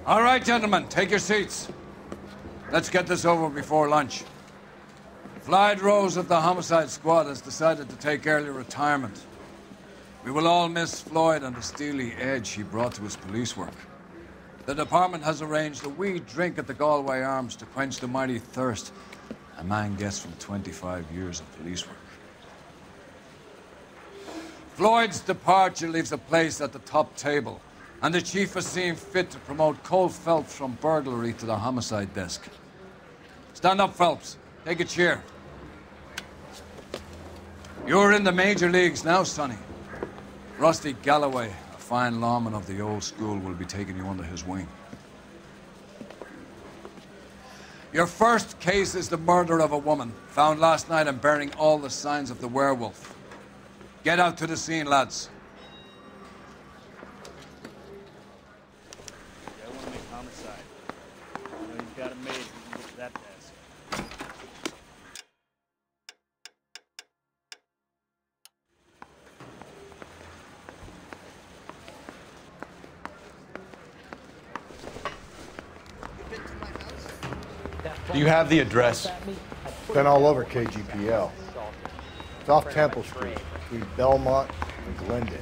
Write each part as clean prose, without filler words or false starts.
All right, gentlemen, take your seats. Let's get this over before lunch. Floyd Rose of the Homicide Squad has decided to take early retirement. We will all miss Floyd and the steely edge he brought to his police work. The department has arranged a wee drink at the Galway Arms to quench the mighty thirst a man gets from 25 years of police work. Floyd's departure leaves a place at the top table, and the chief has seen fit to promote Cole Phelps from burglary to the homicide desk. Stand up, Phelps. Take a chair. You're in the major leagues now, Sonny. Rusty Galloway, a fine lawman of the old school, will be taking you under his wing. Your first case is the murder of a woman, found last night and bearing all the signs of the werewolf. Get out to the scene, lads. I want to make homicide. I know you've got it made. You can get to that desk. Do you have the address? Been all over KGPL. It's off Temple Street, between Belmont and Glendale.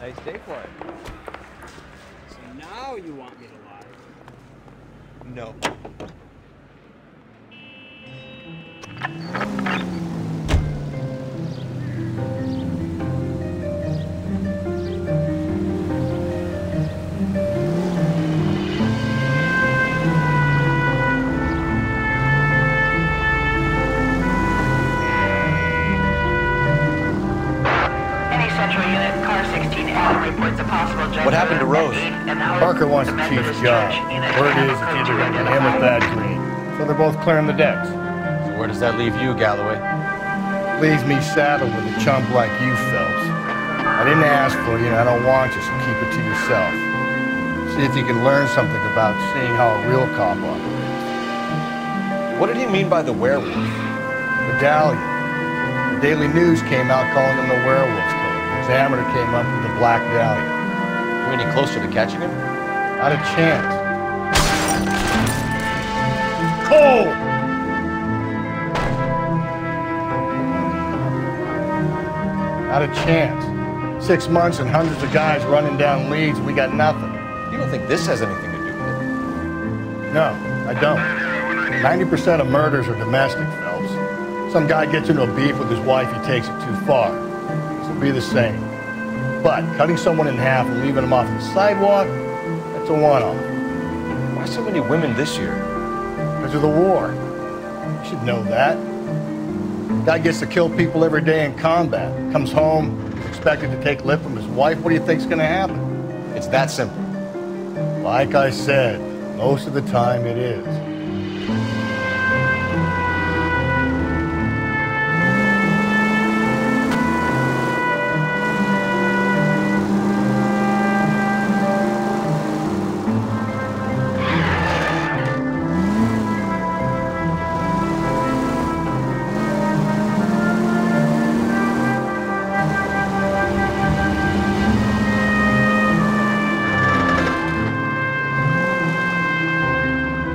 Nice day for it. So now you want me to lie? No. What happened to Rose? Parker wants the chief's job. Word is it's either going to be him or Thad Green. So they're both clearing the decks. So where does that leave you, Galloway? Leaves me saddled with a chump like you, Phelps. I didn't ask for you, and I don't want you, so keep it to yourself. See if you can learn something about seeing how a real cop operates. What did he mean by the werewolf? Medallion. The Daily News came out calling him the werewolf killer. The Examiner came up with the Black Dahlia. Are we any closer to catching him? Not a chance. Cole! Not a chance. 6 months and hundreds of guys running down leads, and we got nothing. You don't think this has anything to do with it? No, I don't. 90% of murders are domestic, Phelps. Some guy gets into a beef with his wife, he takes it too far. This will be the same. But cutting someone in half and leaving them off the sidewalk, that's a one-off. Why so many women this year? Because of the war. You should know that. Guy gets to kill people every day in combat. Comes home, is expected to take lip from his wife. What do you think's gonna happen? It's that simple. Like I said, most of the time it is.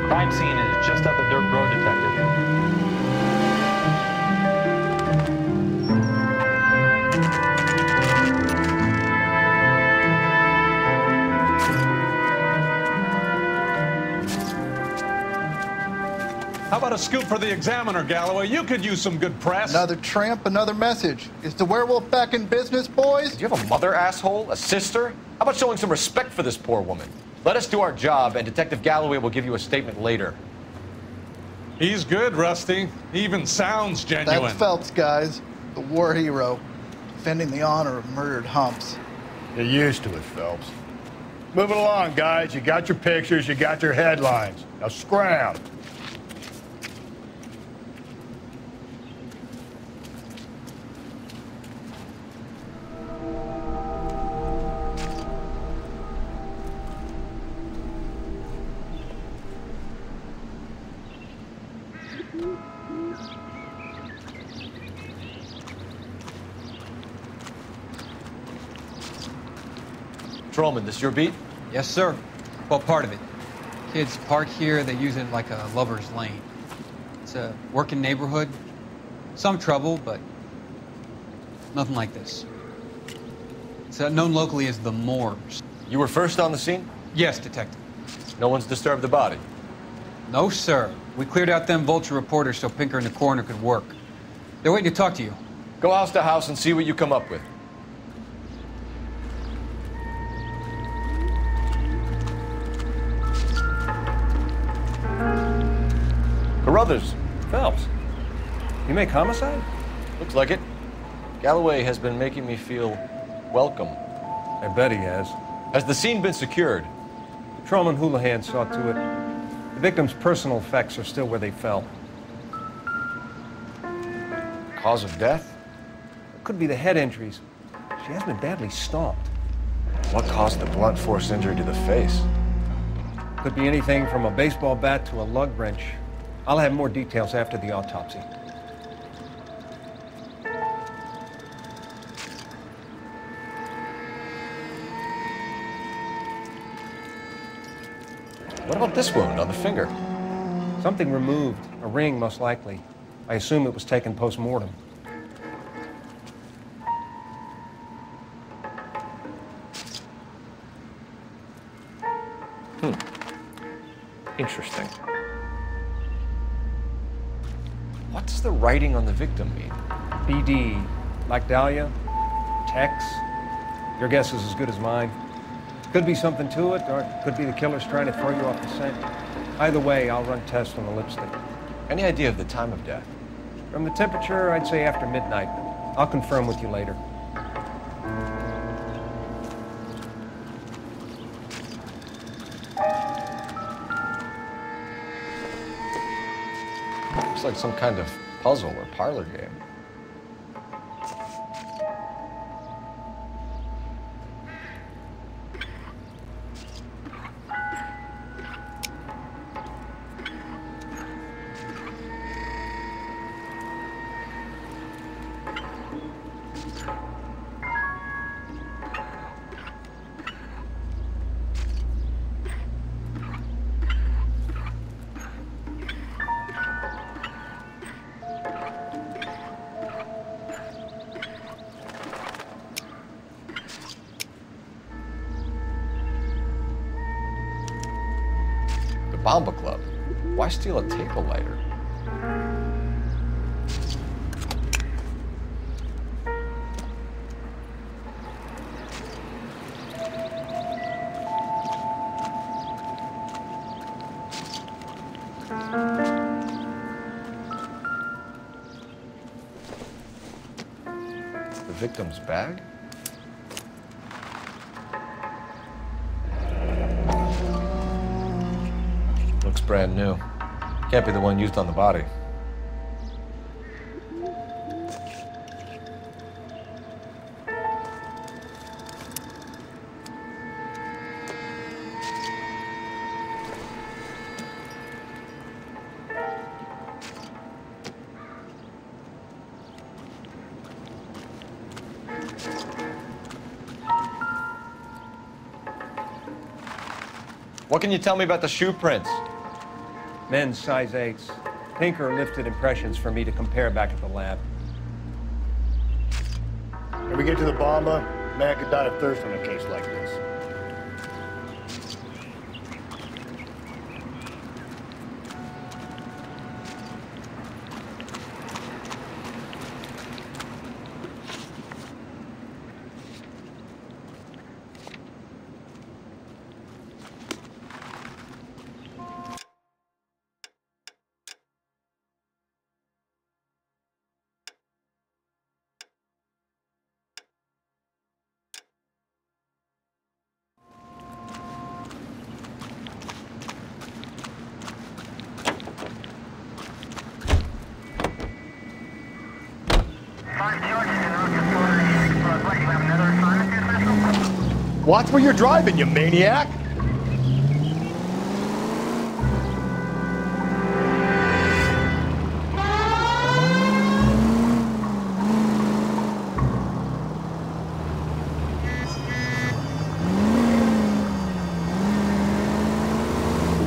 Crime scene is just up the dirt road, Detective. How about a scoop for the Examiner, Galloway? You could use some good press. Another tramp, another message. Is the werewolf back in business, boys? Do you have a mother, asshole? A sister? How about showing some respect for this poor woman? Let us do our job, and Detective Galloway will give you a statement later. He's good, Rusty. He even sounds genuine. That's Phelps, guys. The war hero. Defending the honor of murdered humps. Get used to it, Phelps. Moving along, guys. You got your pictures, you got your headlines. Now scram. Patrolman, this your beat? Yes, sir. Well, part of it. Kids park here, they use it like a lover's lane. It's a working neighborhood. Some trouble, but nothing like this. It's known locally as the Moors. You were first on the scene? Yes, Detective. No one's disturbed the body? No, sir. We cleared out them vulture reporters so Pinker and the coroner could work. They're waiting to talk to you. Go house to house and see what you come up with. Carruthers, Phelps, you make homicide? looks like it. Galloway has been making me feel welcome. I bet he has. Has the scene been secured? Patrolman Houlihan saw to it. The victim's personal effects are still where they fell. Cause of death? It could be the head injuries. She has been badly stomped. What caused the blunt force injury to the face? Could be anything from a baseball bat to a lug wrench. I'll have more details after the autopsy. What about this wound on the finger? Something removed, a ring most likely. I assume it was taken post-mortem. Interesting. What does the writing on the victim mean? BD, like Dahlia, Tex. Your guess is as good as mine. Could be something to it, or it could be the killer's trying to throw you off the scent. Either way, I'll run tests on the lipstick. Any idea of the time of death? From the temperature, I'd say after midnight. I'll confirm with you later. Looks like some kind of puzzle or parlor game. Bomba Club. Why steal a table lighter? The victim's bag? Looks brand new. Can't be the one used on the body. What can you tell me about the shoe prints? Men's size 8s. Pinker lifted impressions for me to compare back at the lab. When we get to the Bomba, man could die of thirst on a case like this. Watch where you're driving, you maniac!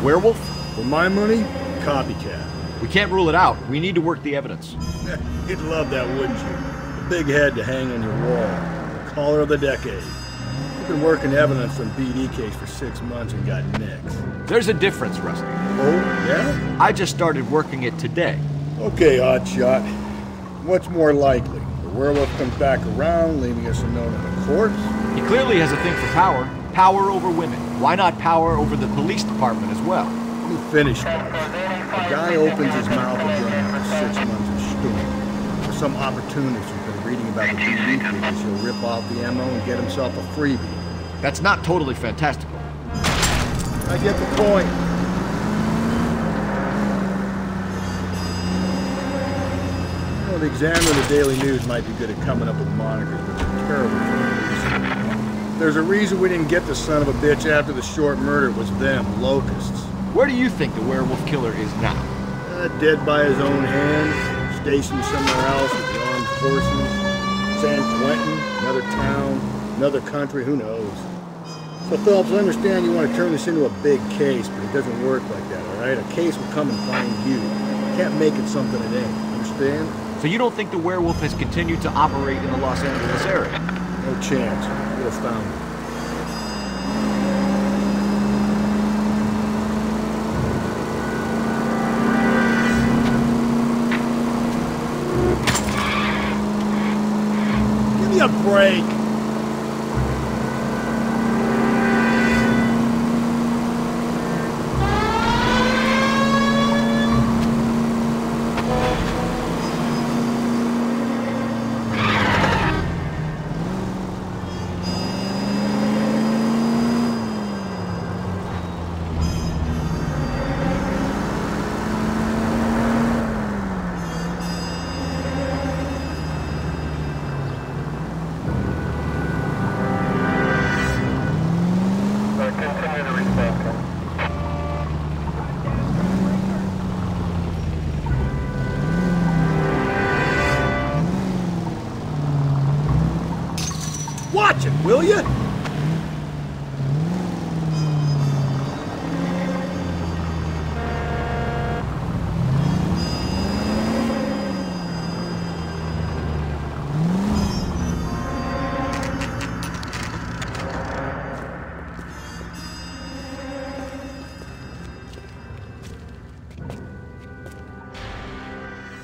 werewolf? For my money, copycat. We can't rule it out. We need to work the evidence. You'd love that, wouldn't you? A big head to hang on your wall. The caller of the decade. You've been working evidence on BD case for 6 months and got nicks. There's a difference, Rusty. Oh, yeah? I just started working it today. Okay, Oddshot. What's more likely? The werewolf comes back around, leaving us a note on a corpse? He clearly has a thing for power. Power over women. Why not power over the police department as well? Let me finish, Bob. A guy opens his mouth again after 6 months of stewing. For some opportunist who's been reading about the BD cases, he'll rip off the ammo and get himself a freebie. That's not totally fantastical. I get the point. You know, the Examiner and the Daily News might be good at coming up with monikers, but they're terrible for a reason. There's a reason we didn't get the son of a bitch after the short murder. It was them, locusts. Where do you think the werewolf killer is now? Dead by his own hand, stationed somewhere else with the armed forces. San Quentin, another town, another country, who knows? So, Phelps, I understand you want to turn this into a big case, but it doesn't work like that, all right? A case will come and find you. You can't make it something it ain't, understand? So you don't think the werewolf has continued to operate in the Los Angeles area? No chance. We'll have found him. Give me a break. Watch it, will you?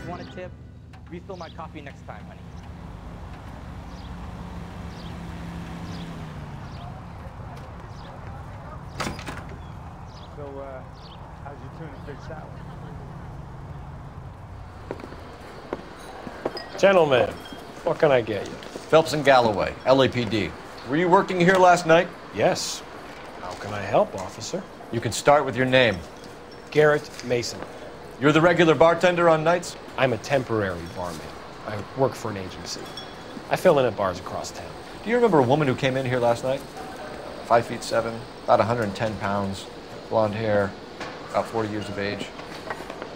Want a tip? Refill my coffee next time, honey. So, how's your tuna fish salad? Gentlemen, what can I get you? Phelps and Galloway, LAPD. Were you working here last night? Yes. How can I help, officer? You can start with your name. Garrett Mason. You're the regular bartender on nights? I'm a temporary barman. I work for an agency. I fill in at bars across town. Do you remember a woman who came in here last night? 5'7", about 110 pounds, blonde hair, about 40 years of age.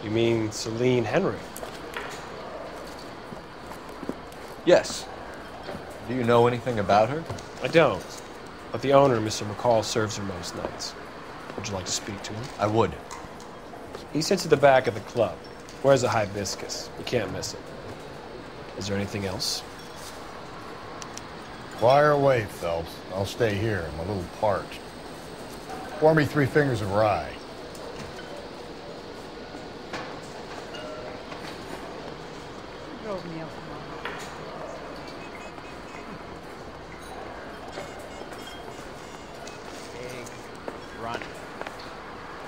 You mean Celine Henry? Yes. Do you know anything about her? I don't. But the owner, Mr. McCall, serves her most nights. Would you like to speak to him? I would. He sits at the back of the club. Wears a hibiscus. You can't miss it. Is there anything else? Fire away, Phelps. I'll stay here. I'm a little parched. Pour me 3 fingers of rye.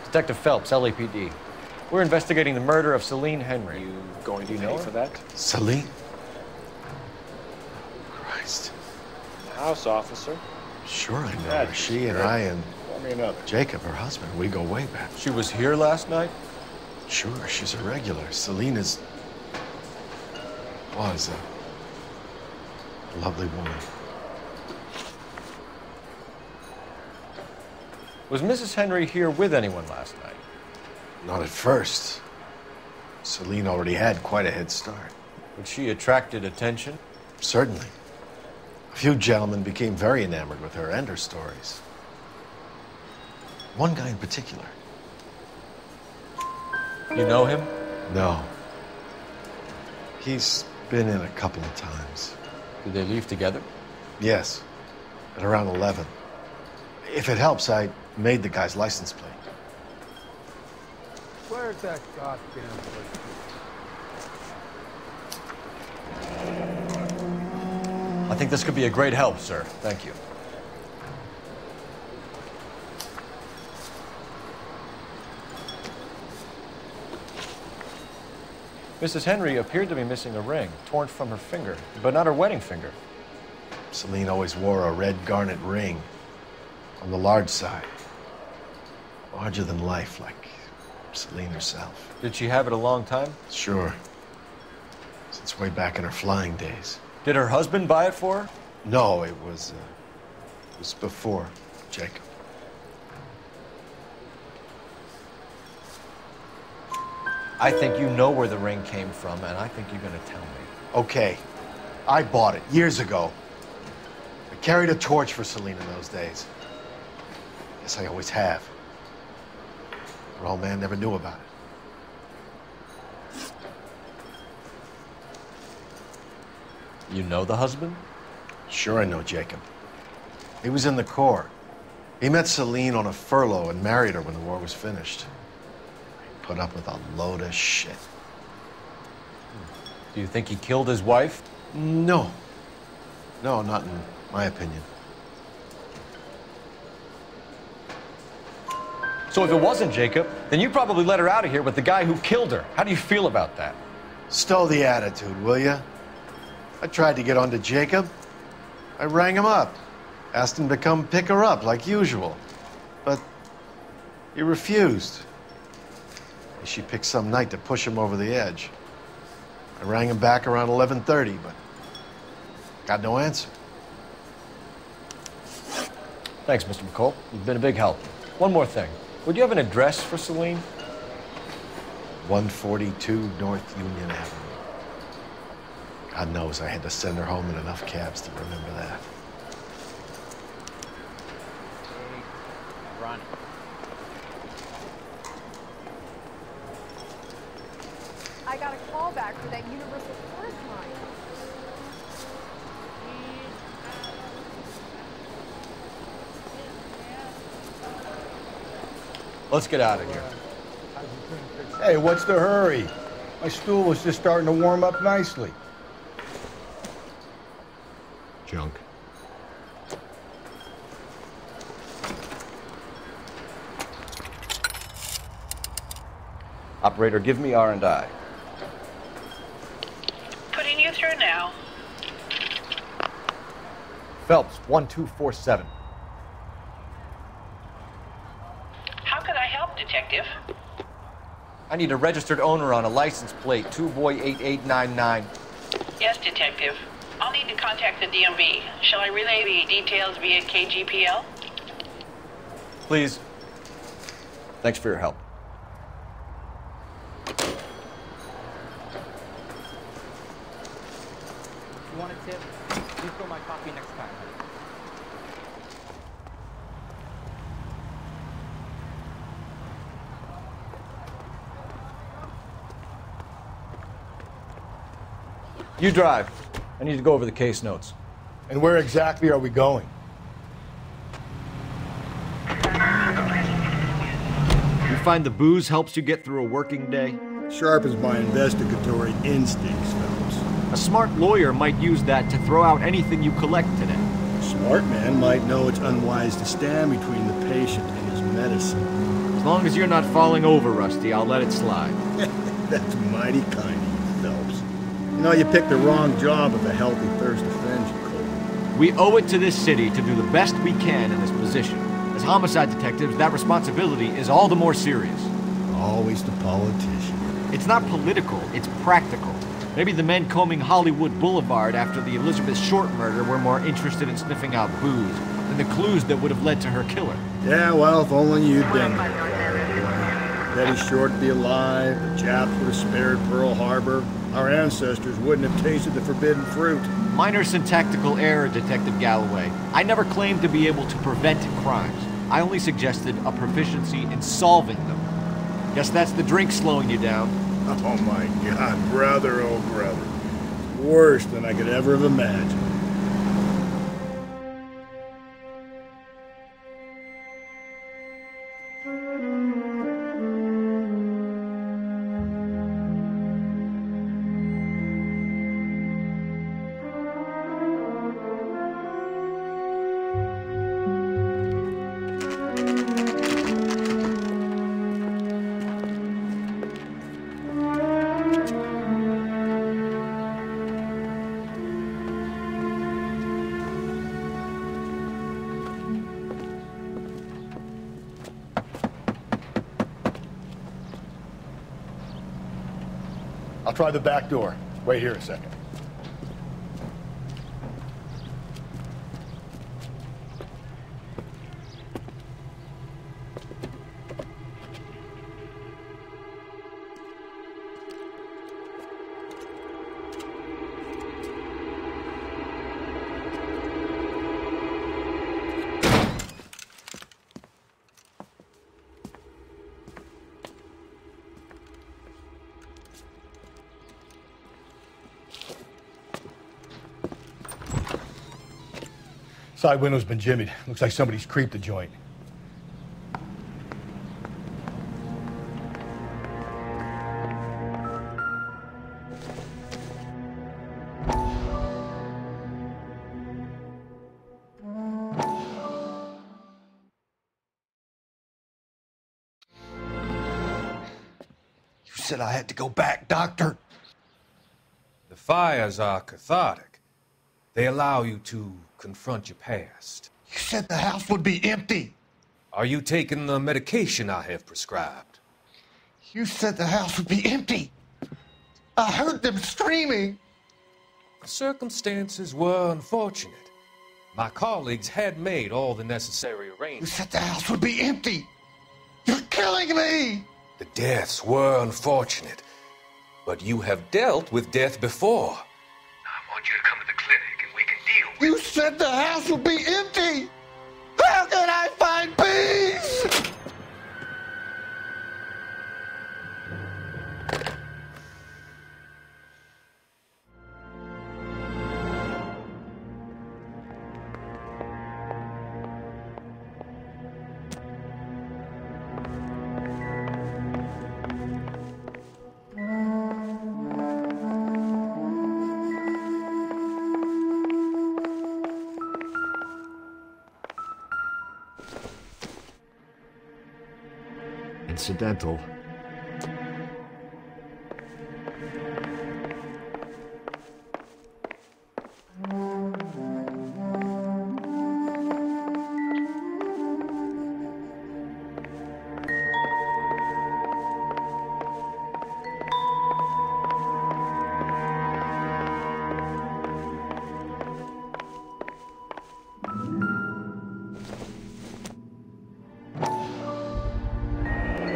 Detective Phelps, LAPD. We're investigating the murder of Celine Henry. You going to pay for that? Celine? Christ. House, officer. Sure I know her. She and I and Jacob, her husband, we go way back. She was here last night? Sure, she's a regular. Celine was a lovely woman. Was Mrs. Henry here with anyone last night? Not at first. Celine already had quite a head start. But she attracted attention? Certainly. A few gentlemen became very enamored with her and her stories. One guy in particular. You know him? No. He's been in a couple of times. Did they leave together? Yes, at around 11. If it helps, I made the guy's license plate. Where's that goddamn place? I think this could be a great help, sir. Thank you. Mrs. Henry appeared to be missing a ring, torn from her finger, but not her wedding finger. Celine always wore a red garnet ring on the large side. Larger than life, like Celine herself. Did she have it a long time? Sure. Since way back in her flying days. Did her husband buy it for her? No, it was before Jacob. I think you know where the ring came from, and I think you're gonna tell me. Okay, I bought it years ago. I carried a torch for Celine in those days. Guess I always have. Her old man never knew about it. You know the husband? Sure I know Jacob. He was in the Corps. He met Celine on a furlough and married her when the war was finished. He put up with a load of shit. Do you think he killed his wife? No. No, not in my opinion. So if it wasn't Jacob, then you probably let her out of here with the guy who killed her. How do you feel about that? Stow the attitude, will ya? I tried to get onto Jacob. I rang him up. Asked him to come pick her up, like usual. But he refused. She picked some night to push him over the edge. I rang him back around 11:30, but got no answer. Thanks, Mr. McCall. You've been a big help. One more thing. Would you have an address for Celine? 142 North Union Avenue. God knows I had to send her home in enough cabs to remember that. Run. I got a call back for that Universal Forest line. Let's get out of here. Hey, what's the hurry? My stool was just starting to warm up nicely. Junk. Operator, give me R&I. Putting you through now. Phelps, 1247. How could I help, Detective? I need a registered owner on a license plate, 2boy8899. Yes, Detective. I'll need to contact the DMV. Shall I relay the details via KGPL? Please. Thanks for your help. You want a tip? Refill my coffee next time. You drive. I need to go over the case notes. And where exactly are we going? You find the booze helps you get through a working day? Sharpens my investigatory instincts, Phelps. A smart lawyer might use that to throw out anything you collect today. A smart man might know it's unwise to stand between the patient and his medicine. As long as you're not falling over, Rusty, I'll let it slide. That's mighty kind of you, Phelps. You know, you picked the wrong job if a healthy thirst offends you, Cole. We owe it to this city to do the best we can in this position. As homicide detectives, that responsibility is all the more serious. Always the politician. It's not political, it's practical. Maybe the men combing Hollywood Boulevard after the Elizabeth Short murder were more interested in sniffing out booze than the clues that would have led to her killer. Yeah, well, if only you'd been there. Betty Short would be alive, the Japs would have spared Pearl Harbor, our ancestors wouldn't have tasted the forbidden fruit. Minor syntactical error, Detective Galloway. I never claimed to be able to prevent crimes. I only suggested a proficiency in solving them. Guess that's the drink slowing you down. Oh my God, brother, oh brother. Worse than I could ever have imagined. I'll try the back door. Wait here a second. Side window's been jimmied. Looks like somebody's creeped the joint. You said I had to go back, Doctor. The fires are cathartic. They allow you to confront your past. You said the house would be empty. Are you taking the medication I have prescribed? You said the house would be empty. I heard them screaming. Circumstances were unfortunate. My colleagues had made all the necessary arrangements. You said the house would be empty. You're killing me. The deaths were unfortunate, but you have dealt with death before. I want you to come to the clinic and we can deal with it. You said the house would be empty. How can I find peace? Incidental.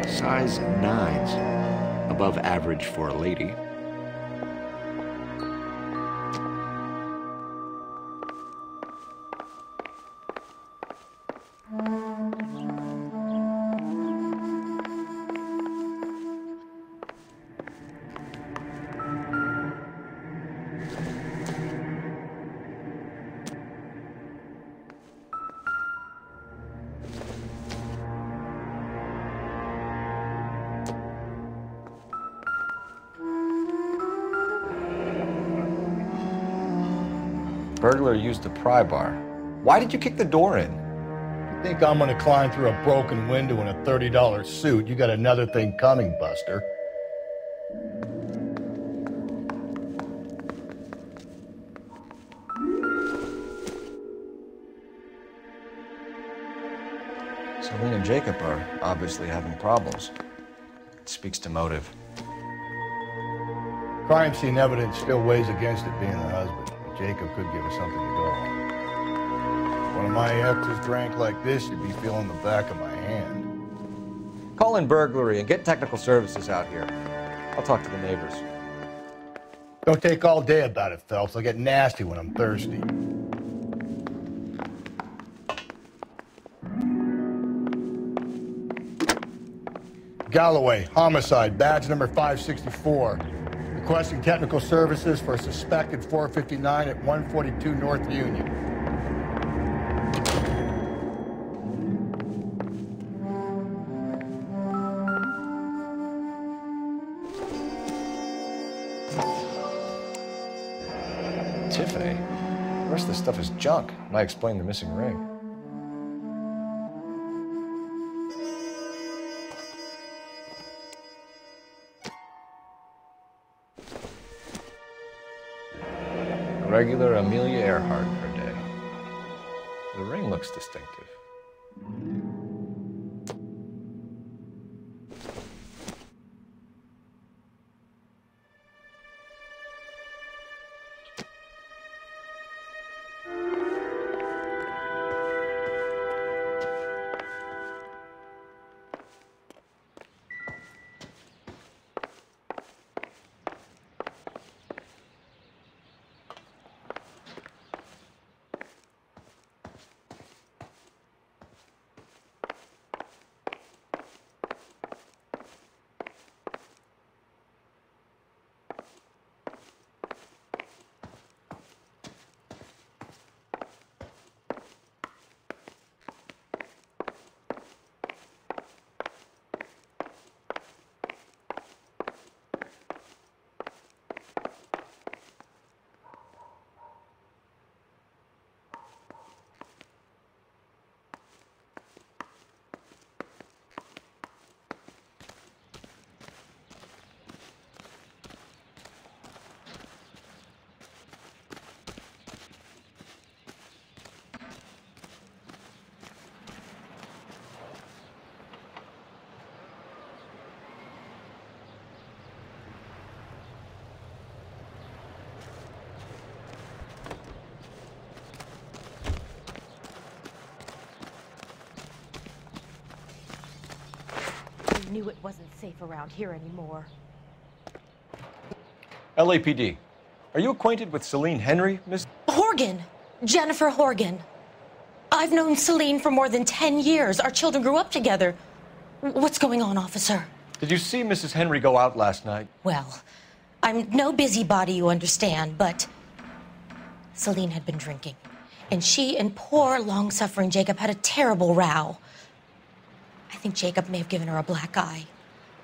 Size 9s, above average for a lady. Burglar used the pry bar. Why did you kick the door in? You think I'm gonna climb through a broken window in a $30 suit? You got another thing coming, Buster. Celine and Jacob are obviously having problems. It speaks to motive. Crime scene evidence still weighs against it being the husband. Jacob could give us something to go on. One of my exes drank like this, you'd be feeling the back of my hand. Call in burglary and get technical services out here. I'll talk to the neighbors. Don't take all day about it, Phelps. I'll get nasty when I'm thirsty. Galloway, homicide, badge number 564. Requesting technical services for a suspected 459 at 142 North Union. Tiffany? The rest of this stuff is junk, and I explained the missing ring. Regular Amelia Earhart per day. The ring looks distinctive. Knew it wasn't safe around here anymore. LAPD. Are you acquainted with Celine Henry, Miss? Horgan! Jennifer Horgan. I've known Celine for more than 10 years. Our children grew up together. What's going on, officer? Did you see Mrs. Henry go out last night? Well, I'm no busybody, you understand, but Celine had been drinking. And she and poor, long-suffering Jacob had a terrible row. I think Jacob may have given her a black eye.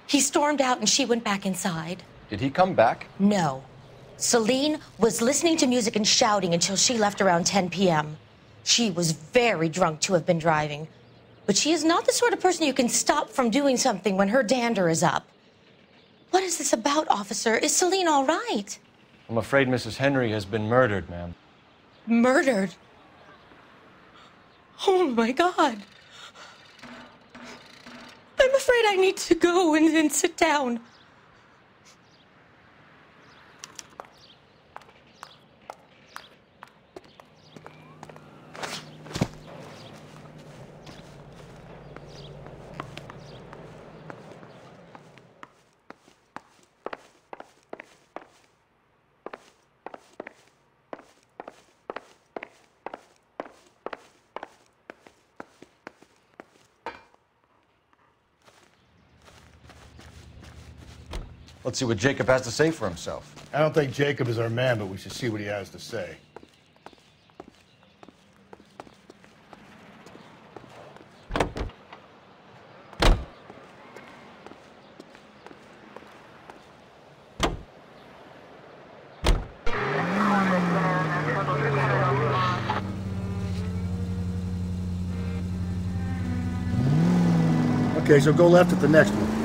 He stormed out and she went back inside. Did he come back? No. Celine was listening to music and shouting until she left around 10 p.m. She was very drunk to have been driving. But she is not the sort of person you can stop from doing something when her dander is up. What is this about, officer? Is Celine all right? I'm afraid Mrs. Henry has been murdered, ma'am. Murdered? Oh, my God. I'm afraid I need to go and sit down. Let's see what Jacob has to say for himself. I don't think Jacob is our man, but we should see what he has to say. Okay, so go left at the next one.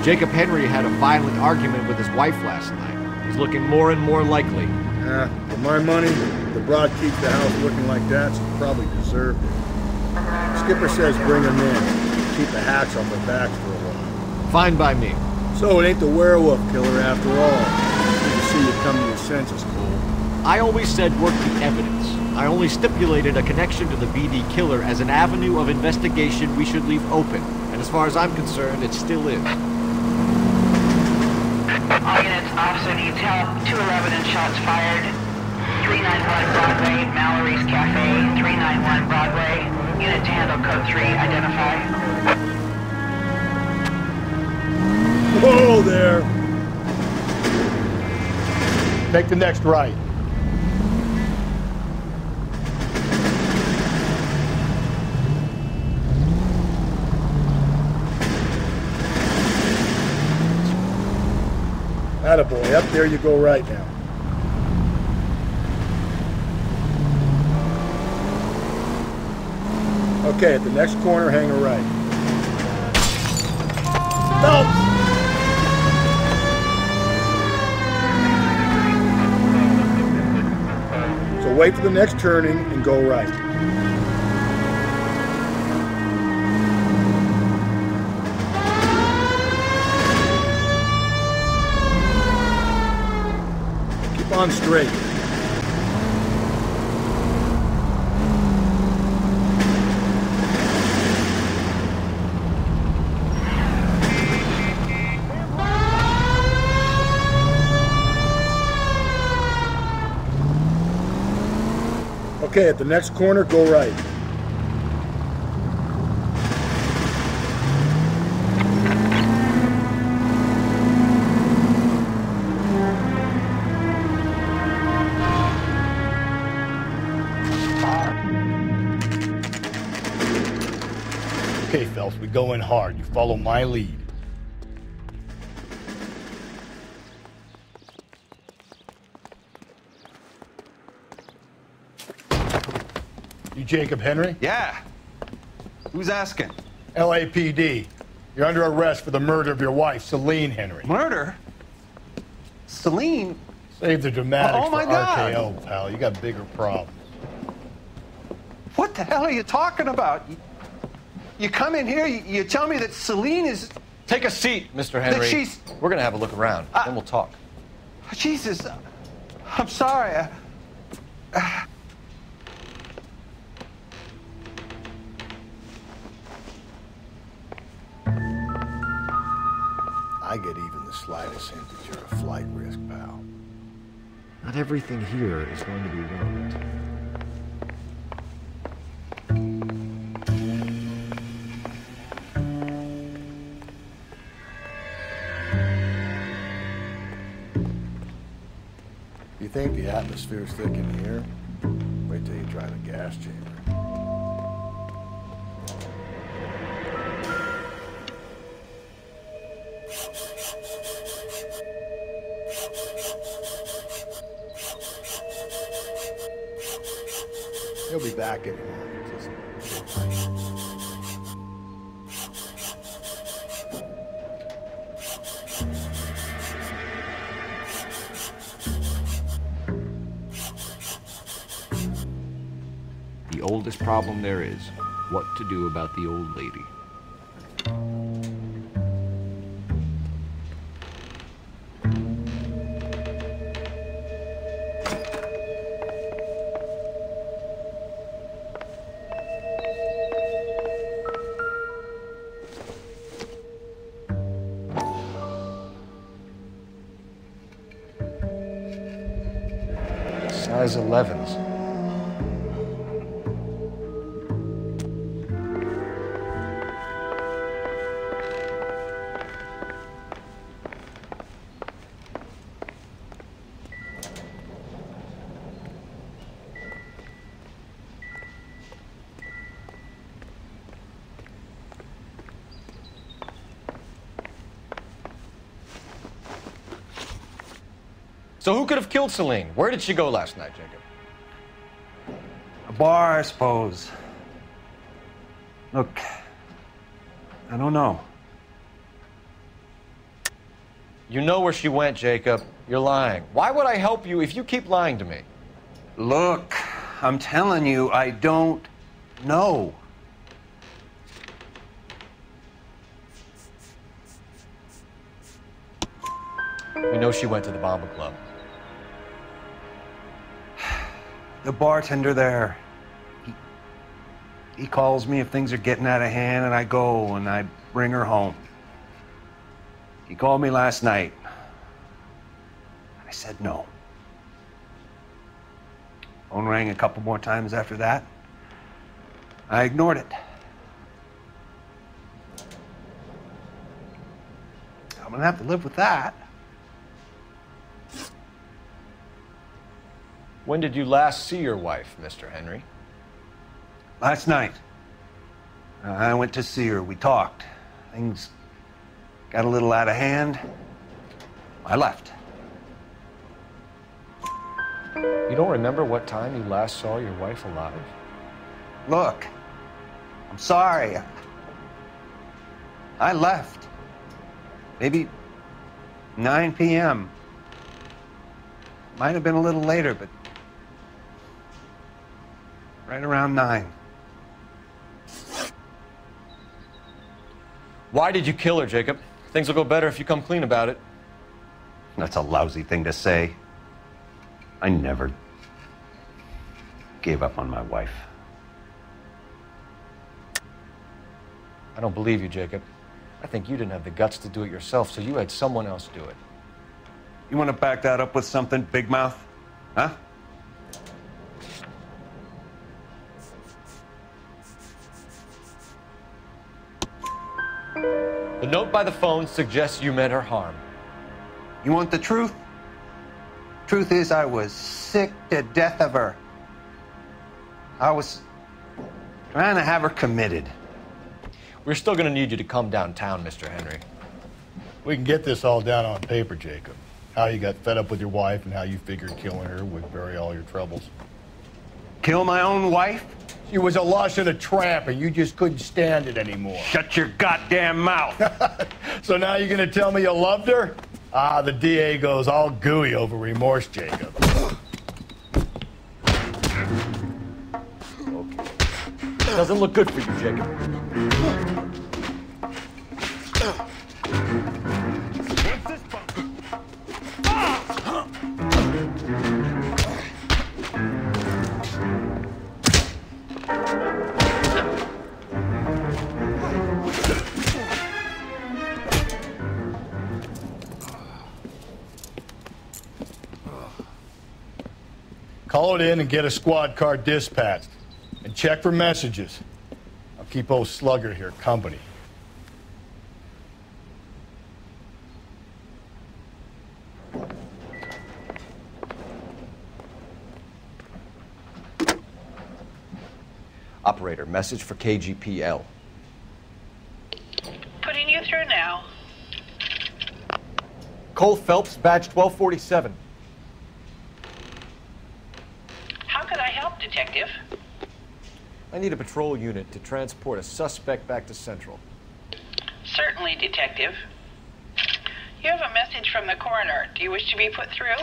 Jacob Henry had a violent argument with his wife last night. He's looking more and more likely. For my money, the broad keeps the house looking like that, so he probably deserved it. Skipper says bring him in. Keep the hats on their backs for a while. Fine by me. So it ain't the werewolf killer after all. Good to see you come to your senses, Cole. I always said work the evidence. I only stipulated a connection to the BD killer as an avenue of investigation we should leave open. And as far as I'm concerned, it still is. All units, officer needs help. 211 and shots fired. 391 Broadway, Mallory's Cafe. 391 Broadway. Unit to handle code 3, identify. Take the next right. Attaboy, up there you go right now. Okay, at the next corner, hang a right. Phelps! So wait for the next turning and go right. Keep on straight. Okay, at the next corner, go right. Okay, Phelps, we go in hard. You follow my lead. You Jacob Henry? Yeah. Who's asking? LAPD. You're under arrest for the murder of your wife, Celine Henry. Murder? Celine? Save the dramatics Oh, my for God. RKO, pal. You got bigger problems. What the hell are you talking about? You come in here, you tell me that Celine is... Take a seat, Mr. Henry. That she's... We're gonna have a look around, then we'll talk. Jesus, I'm sorry. I get even the slightest hint that you're a flight risk, pal. Not everything here is going to be ruined. You think the atmosphere's thick in here? Wait till you try the gas chamber. He'll be back in a moment. Just The oldest problem there is, what to do about the old lady. Size 11s. So who could have killed Celine? Where did she go last night, Jacob? A bar, I suppose. Look, I don't know. You know where she went, Jacob. You're lying. Why would I help you if you keep lying to me? Look, I'm telling you, I don't know. We know she went to the Bomba Club. The bartender there, he calls me if things are getting out of hand, and I go and I bring her home. He called me last night. I said no. Phone rang a couple more times after that. I ignored it. I'm gonna have to live with that. When did you last see your wife, Mr. Henry? Last night. I went to see her. We talked. Things got a little out of hand. I left. You don't remember what time you last saw your wife alive? Look, I'm sorry. I left. Maybe 9 p.m. Might have been a little later, but right around 9. Why did you kill her, Jacob? Things will go better if you come clean about it. That's a lousy thing to say. I never gave up on my wife. I don't believe you, Jacob. I think you didn't have the guts to do it yourself, so you had someone else do it. You want to back that up with something, Big Mouth? Huh? The note by the phone suggests you meant her harm. You want the truth? Truth is, I was sick to death of her. I was trying to have her committed. We're still going to need you to come downtown, Mr. Henry. We can get this all down on paper, Jacob. How you got fed up with your wife and how you figured killing her would bury all your troubles. Kill my own wife? She was a lush and a tramp, and you just couldn't stand it anymore. Shut your goddamn mouth. So now you're going to tell me you loved her? Ah, the DA goes all gooey over remorse, Jacob. Okay. Doesn't look good for you, Jacob. Call it in and get a squad car dispatched. And check for messages. I'll keep old Slugger here company. Operator, message for KGPL. Putting you through now. Cole Phelps, badge 1247. How could I help, Detective? I need a patrol unit to transport a suspect back to Central. Certainly, Detective. You have a message from the coroner. Do you wish to be put through?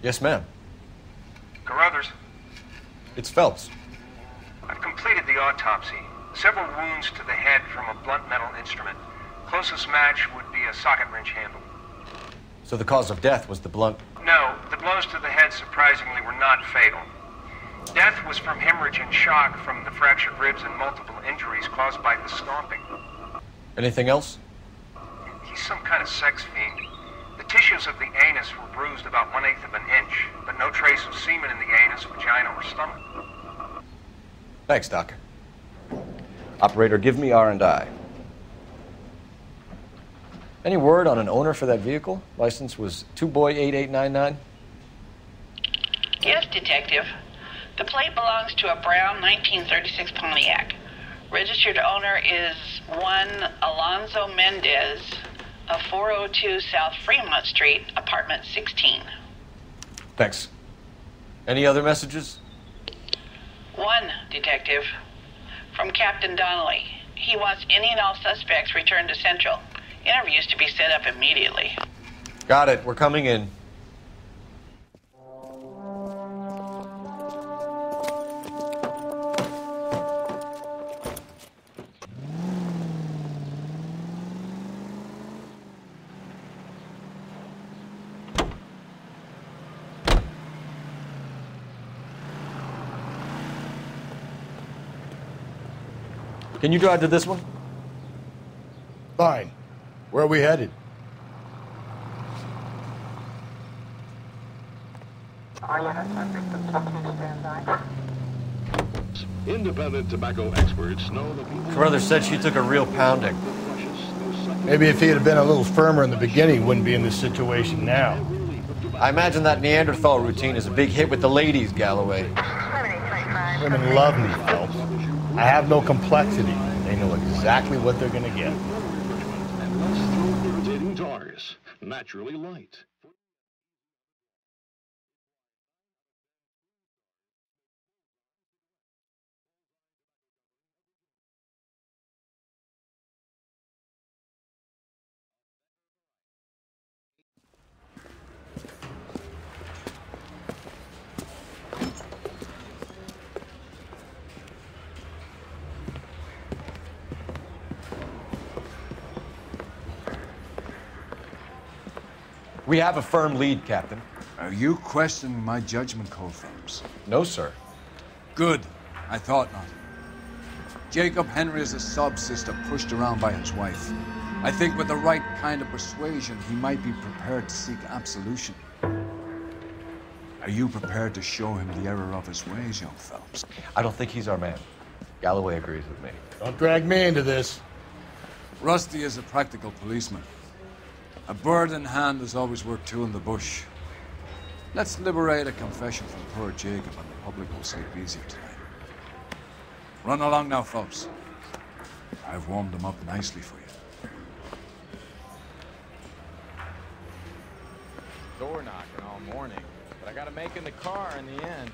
Yes, ma'am. Carruthers, It's Phelps. I've completed the autopsy. Several wounds to the head from a blunt metal instrument. Closest match would be a socket wrench handle. So the cause of death was the blunt... No, the blows to the head surprisingly were not fatal. Death was from hemorrhage and shock from the fractured ribs and multiple injuries caused by the stomping. Anything else? He's some kind of sex fiend. The tissues of the anus were bruised about 1/8 of an inch, but no trace of semen in the anus, vagina, or stomach. Thanks, Doc. Operator, give me R&I. Any word on an owner for that vehicle? License was 2boy8899. Yes, Detective. The plate belongs to a brown 1936 Pontiac. Registered owner is one Alonzo Mendez of 402 South Fremont Street, apartment 16. Thanks. Any other messages? One, Detective. From Captain Donnelly. He wants any and all suspects returned to Central. Interviews to be set up immediately. Got it. We're coming in. Can you drive to this one? Fine. Where are we headed? Independent tobacco experts know the people... Carruthers said she took a real pounding. Maybe if he had been a little firmer in the beginning, he wouldn't be in this situation now. I imagine that Neanderthal routine is a big hit with the ladies, Galloway. Women love me, Phelps. I have no complexity. They know exactly what they're gonna get. And let's throw irritating Taurus, naturally light. We have a firm lead, Captain. Are you questioning my judgment call, Phelps? No, sir. Good. I thought not. Jacob Henry is a sob-sister pushed around by his wife. I think with the right kind of persuasion, he might be prepared to seek absolution. Are you prepared to show him the error of his ways, young Phelps? I don't think he's our man. Galloway agrees with me. Don't drag me into this. Rusty is a practical policeman. A bird in hand is always worth two in the bush. Let's liberate a confession from poor Jacob, and the public will sleep easier tonight. Run along now, Phelps. I've warmed them up nicely for you. Door knocking all morning, but I gotta make in the car in the end.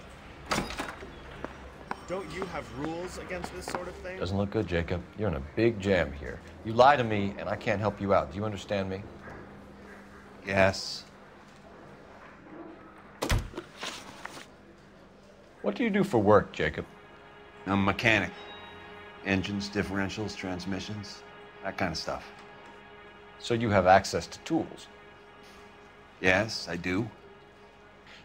Don't you have rules against this sort of thing? Doesn't look good, Jacob. You're in a big jam here. You lie to me, and I can't help you out. Do you understand me? Yes. What do you do for work, Jacob? I'm a mechanic. Engines, differentials, transmissions, that kind of stuff. So you have access to tools? Yes, I do.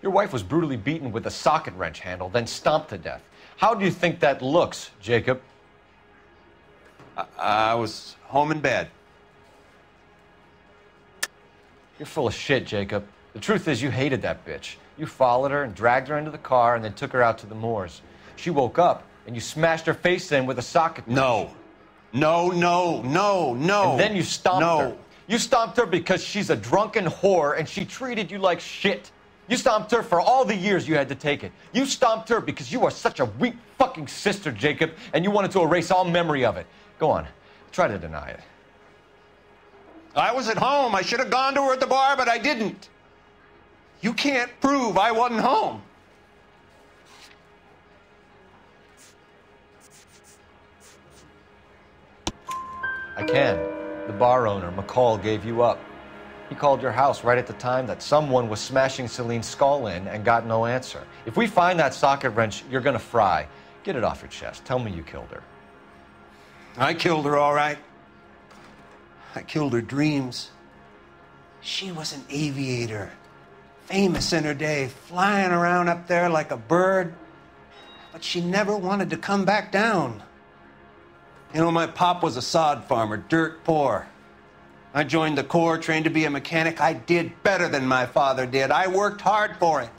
Your wife was brutally beaten with a socket wrench handle, then stomped to death. How do you think that looks, Jacob? I was home in bed. You're full of shit, Jacob. The truth is you hated that bitch. You followed her and dragged her into the car and then took her out to the moors. She woke up and you smashed her face in with a socket wrench. No. No. And then you stomped her. You stomped her because she's a drunken whore and she treated you like shit. You stomped her for all the years you had to take it. You stomped her because you are such a weak fucking sister, Jacob, and you wanted to erase all memory of it. Go on. Try to deny it. I was at home. I should have gone to her at the bar, but I didn't. You can't prove I wasn't home. I can. The bar owner, McCall, gave you up. He called your house right at the time that someone was smashing Celine's skull in and got no answer. If we find that socket wrench, you're gonna fry. Get it off your chest. Tell me you killed her. I killed her, all right. I killed her dreams. She was an aviator, famous in her day, flying around up there like a bird. But she never wanted to come back down. You know, my pop was a sod farmer, dirt poor. I joined the Corps, trained to be a mechanic. I did better than my father did. I worked hard for it.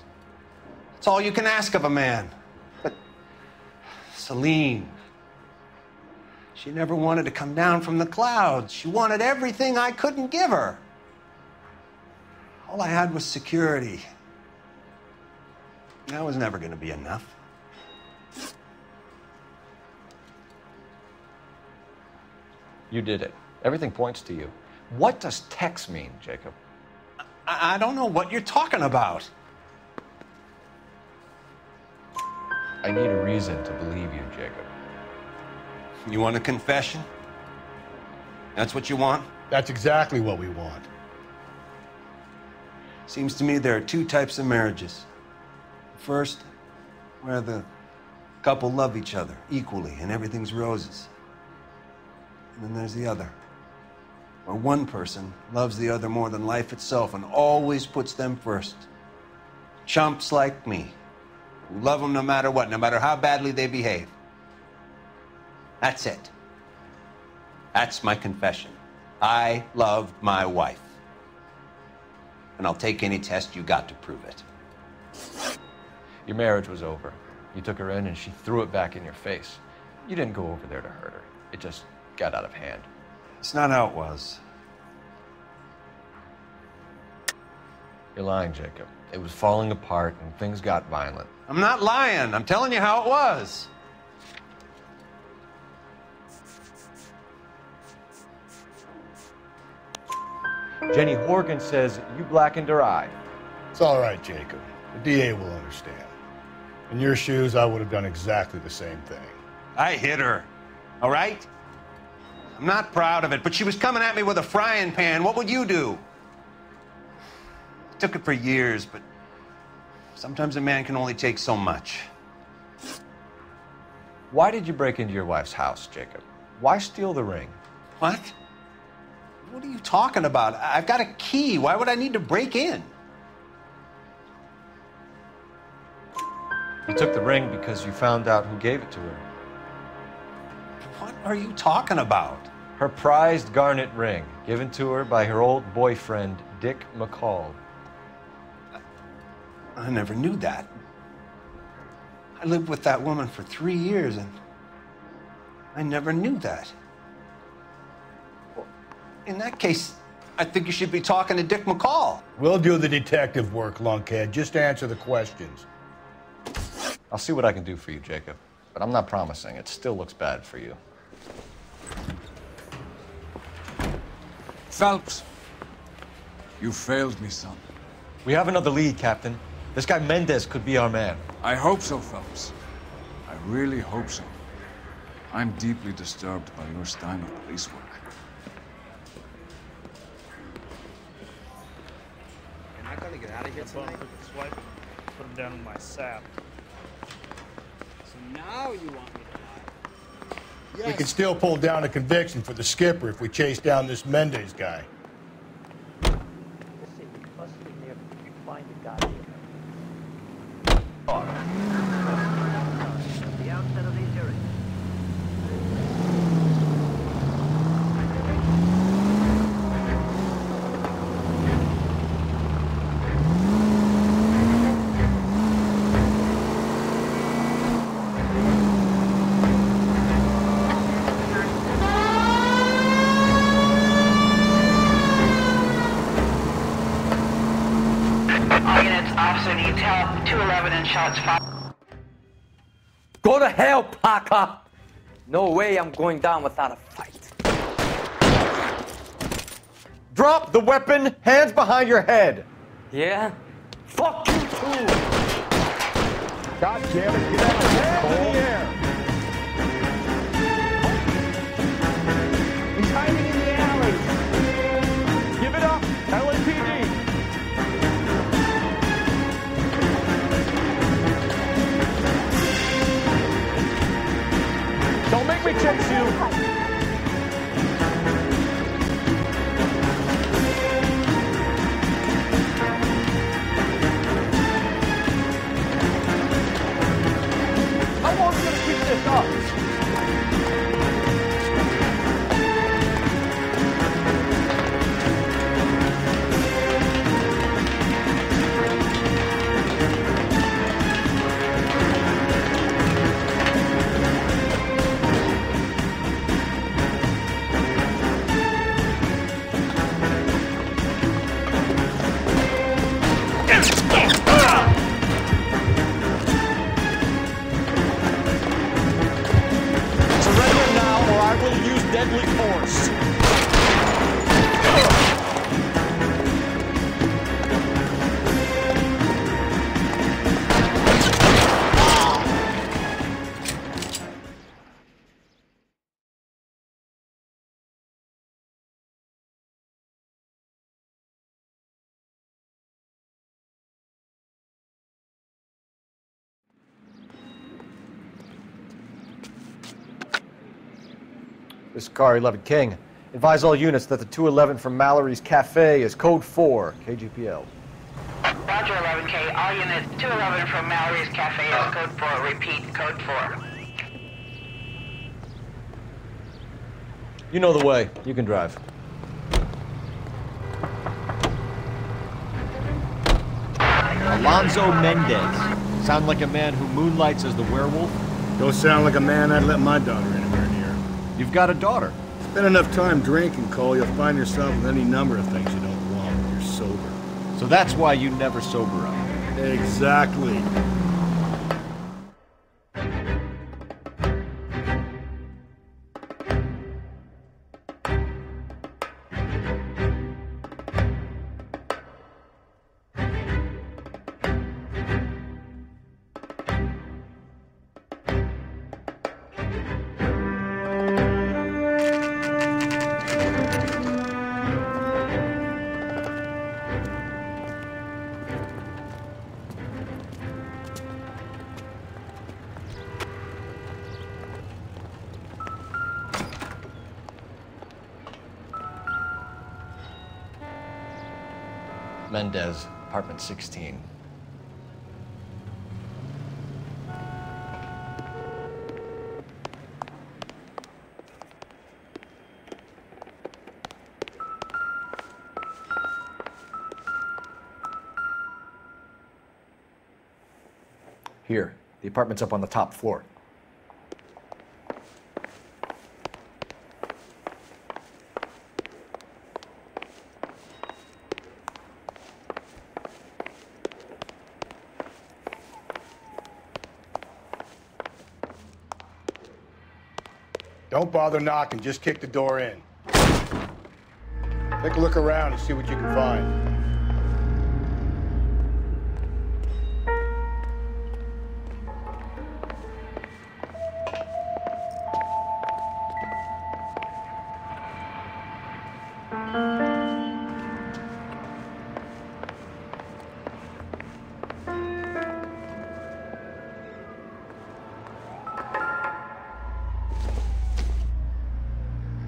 That's all you can ask of a man. But Celine, she never wanted to come down from the clouds. She wanted everything I couldn't give her. All I had was security. That was never going to be enough. You did it. Everything points to you. What does Tex mean, Jacob? I don't know what you're talking about. I need a reason to believe you, Jacob. You want a confession? That's what you want? That's exactly what we want. Seems to me there are two types of marriages. First, where the couple love each other equally and everything's roses. And then there's the other, where one person loves the other more than life itself and always puts them first. Chumps like me, who love them no matter what, no matter how badly they behave. That's it. That's my confession. I loved my wife. And I'll take any test you got to prove it. Your marriage was over. You took her in and she threw it back in your face. You didn't go over there to hurt her. It just got out of hand. It's not how it was. You're lying, Jacob. It was falling apart and things got violent. I'm not lying. I'm telling you how it was. Jenny Horgan says you blackened her eye. It's all right, Jacob. The DA will understand. In your shoes, I would have done exactly the same thing. I hit her, all right? I'm not proud of it, but she was coming at me with a frying pan. What would you do? Took it for years, but sometimes a man can only take so much. Why did you break into your wife's house, Jacob? Why steal the ring? What? What are you talking about? I've got a key. Why would I need to break in? You took the ring because you found out who gave it to her. What are you talking about? Her prized garnet ring, given to her by her old boyfriend, Dick McCall. I never knew that. I lived with that woman for 3 years, and I never knew that. In that case, I think you should be talking to Dick McCall. We'll do the detective work, lunkhead. Just answer the questions. I'll see what I can do for you, Jacob. But I'm not promising. It still looks bad for you. Phelps, you failed me, son. We have another lead, Captain. This guy Mendez could be our man. I hope so, Phelps. I really hope so. I'm deeply disturbed by your style of police work. Am I gonna get out of here tonight? Swipe, put him down in my sap. So now you want me to lie? Yes. We can still pull down a conviction for the skipper if we chase down this Mendez guy. The outset of these hearings. All units, officer detail 211 and shots fired. Go to hell, Parker! No way I'm going down without a fight. Drop the weapon, hands behind your head. Yeah? Fuck you too! God damn it, get out of hands in the air! He's hiding in the alley! Give it up, LAPD! Don't make me chase you! How long are you gonna keep this up? Surrender now, or I will use deadly force. This is Car 11 King. Advise all units that the 211 from Mallory's Cafe is code 4, KGPL. Roger 11K. All units 211 from Mallory's Cafe is code 4. Repeat, code 4. You know the way. You can drive. Alonzo Mendez. Sound like a man who moonlights as the werewolf? Don't sound like a man I'd let my daughter anywhere near. You've got a daughter. Spend enough time drinking, Cole, you'll find yourself with any number of things you don't want when you're sober. So that's why you never sober up. Exactly. Mendez, apartment 16. Here, the apartment's up on the top floor. Don't bother knocking, just kick the door in. Take a look around and see what you can find.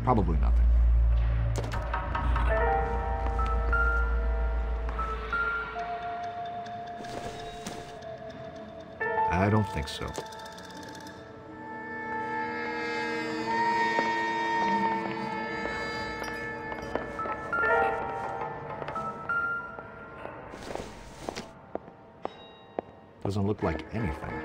Probably nothing. I don't think so. Doesn't look like anything.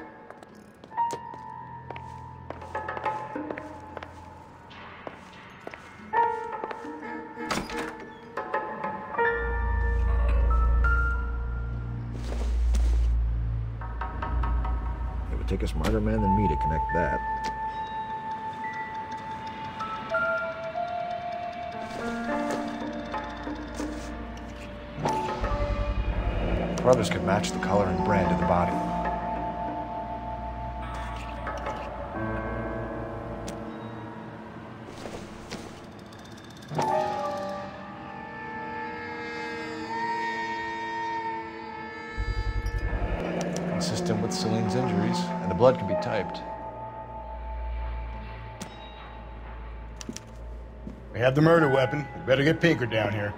Take a smarter man than me to connect that. Brothers could match the color and brand of the body. Consistent with Celine's injuries, and the blood can be typed. We have the murder weapon. We better get Pinker down here.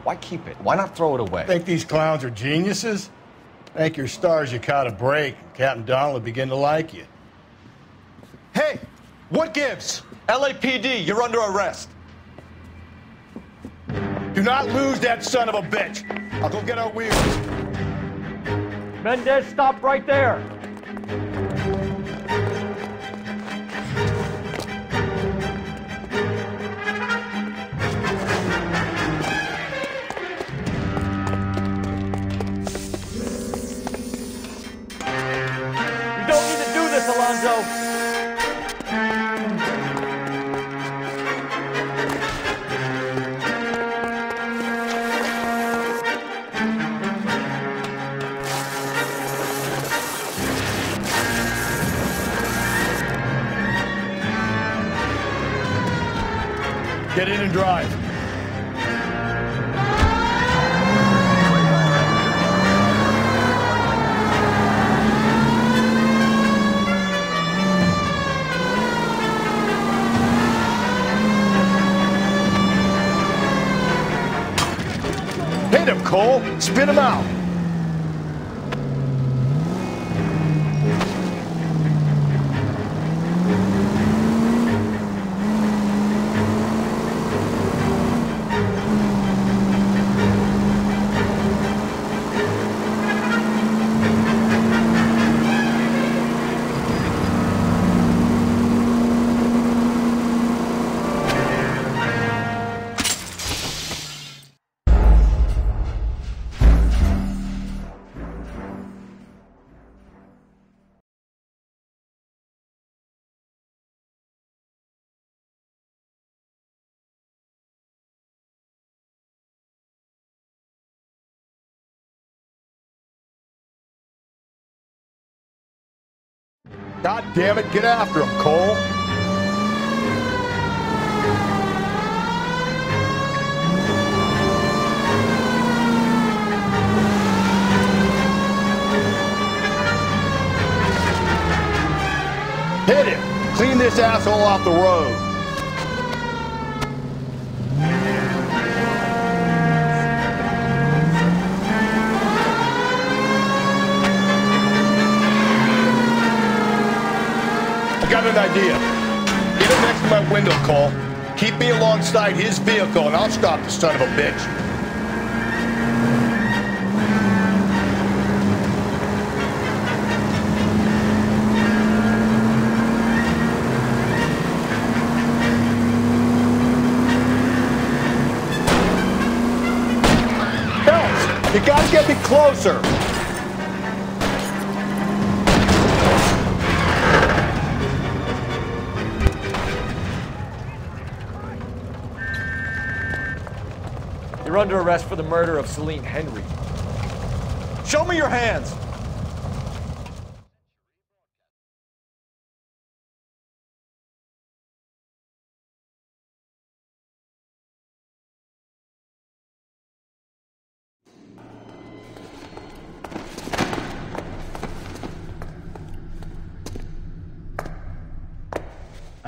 Why keep it? Why not throw it away? Think these clowns are geniuses? Thank your stars you caught a break, and Captain Donald will begin to like you. Hey! What gives? LAPD, you're under arrest. Do not lose that son of a bitch. I'll go get our wheels. Mendez, stop right there! You don't need to do this, Alonzo! Get in and drive. Hit him, Cole. Spit him out. God damn it, get after him, Cole. Hit him! Clean this asshole off the road. I got an idea. Get him next to my window, Cole. Keep me alongside his vehicle and I'll stop the son of a bitch. You gotta get me closer. You're under arrest for the murder of Celine Henry. Show me your hands.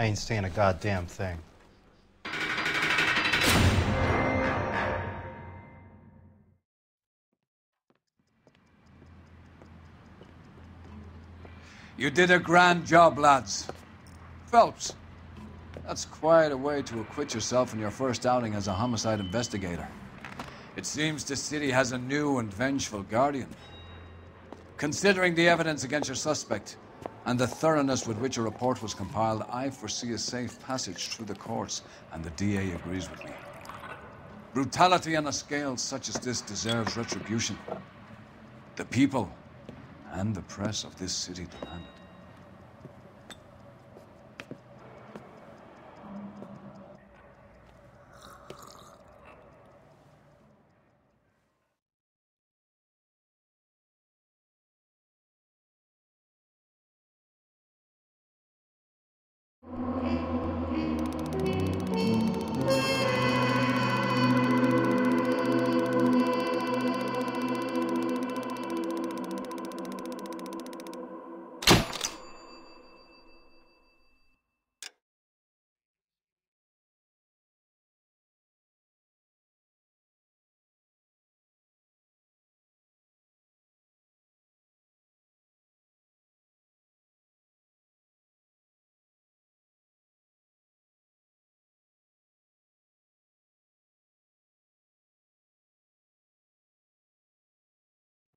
I ain't saying a goddamn thing. You did a grand job, lads. Phelps, that's quite a way to acquit yourself in your first outing as a homicide investigator. It seems the city has a new and vengeful guardian. Considering the evidence against your suspect, and the thoroughness with which a report was compiled, I foresee a safe passage through the courts, and the DA agrees with me. Brutality on a scale such as this deserves retribution. The people and the press of this city demand it.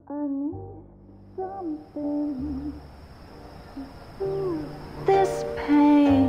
I need something to soothe this pain.